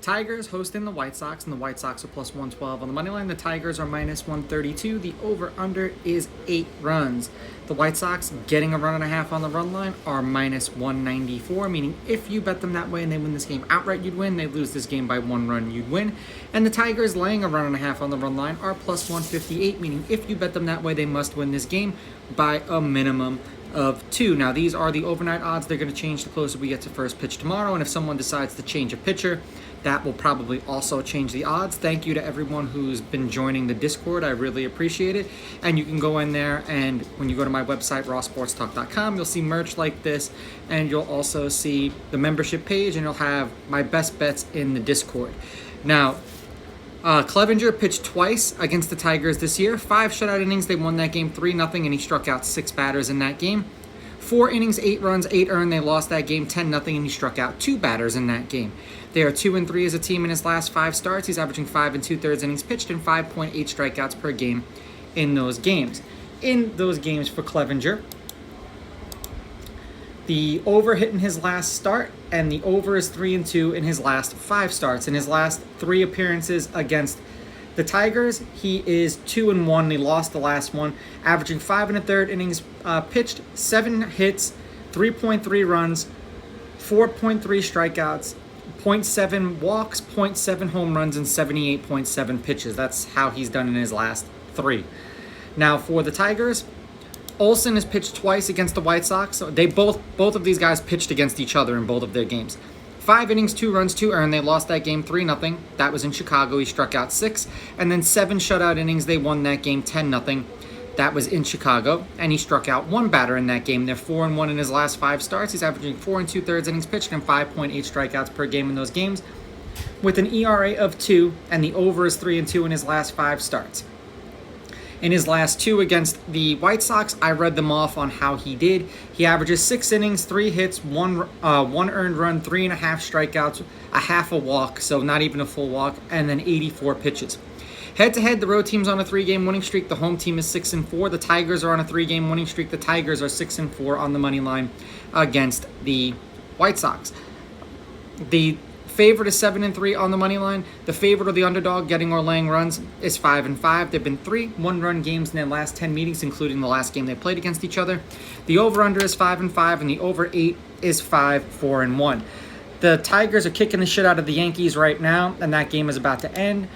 Tigers hosting the White Sox, and the White Sox are plus 112 on the money line. The Tigers are minus 132. The over-under is 8 runs. The White Sox, getting a run and a half on the run line, are minus 194, meaning if you bet them that way and they win this game outright, you'd win. They lose this game by 1 run, you'd win. And the Tigers, laying a run and a half on the run line, are plus 158, meaning if you bet them that way, they must win this game by a minimum of 2. Now, these are the overnight odds. They're going to change the closer we get to first pitch tomorrow, and if someone decides to change a pitcher, that will probably also change the odds. Thank you to everyone who's been joining the Discord. I really appreciate it. And you can go in there, and when you go to my website, rawsportstalk.com, you'll see merch like this, and you'll also see the membership page, and you'll have my best bets in the Discord. Now, Clevenger pitched twice against the Tigers this year. 5 shutout innings. They won that game 3-0, and he struck out 6 batters in that game. 4 innings, 8 runs, 8 earned. They lost that game 10-0, and he struck out 2 batters in that game. They are 2-3 as a team in his last 5 starts. He's averaging 5 2/3 innings pitched and 5.8 strikeouts per game in those games. In those games for Clevenger, the over hit in his last start, and the over is 3-2 in his last 5 starts. In his last 3 appearances against the Tigers, he is 2-1. He lost the last one, averaging 5 1/3 innings pitched, 7 hits, 3.3 runs, 4.3 strikeouts, 0.7 walks, 0.7 home runs, and 78.7 pitches. That's how he's done in his last 3. Now, for the Tigers, Olsen has pitched twice against the White Sox. So they both of these guys pitched against each other in both of their games. 5 innings, 2 runs, 2 earned. They lost that game 3-0. That was in Chicago. He struck out 6. And then 7 shutout innings. They won that game 10-0. That was in Chicago. And he struck out 1 batter in that game. They're 4-1 in his last 5 starts. He's averaging 4 2/3 innings pitched and 5.8 strikeouts per game in those games, with an ERA of 2, and the over is 3-2 in his last 5 starts. In his last 2 against the White Sox, I read them off on how he did. He averages 6 innings, 3 hits, 1 earned run, 3.5 strikeouts, a half a walk, so not even a full walk, and then 84 pitches. Head-to-head, the road team's on a 3-game winning streak. The home team is 6-4. The Tigers are on a 3-game winning streak. The Tigers are 6-4 on the money line against the White Sox. The favorite is 7-3 on the money line. The favorite or the underdog getting or laying runs is 5-5. There have been 3 one-run games in their last 10 meetings, including the last game they played against each other. The over-under is 5-5, and the over-8 is 5-4-1. The Tigers are kicking the shit out of the Yankees right now, and that game is about to end.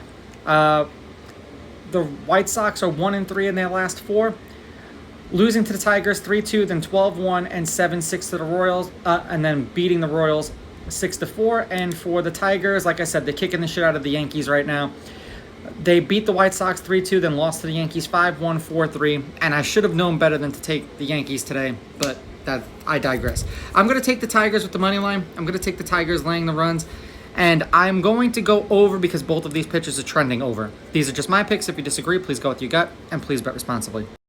The White Sox are 1-3 in their last 4, losing to the Tigers 3-2, then 12-1 and 7-6 to the Royals, and then beating the Royals 6-4. And for the Tigers, like I said, they're kicking the shit out of the Yankees right now. They beat the White Sox 3-2, then lost to the Yankees 5-1, 4-3, and I should have known better than to take the Yankees today, but I digress. I'm going to take the Tigers with the money line. I'm going to take the Tigers laying the runs. And I'm going to go over because both of these pitchers are trending over. These are just my picks. If you disagree, please go with your gut, and please bet responsibly.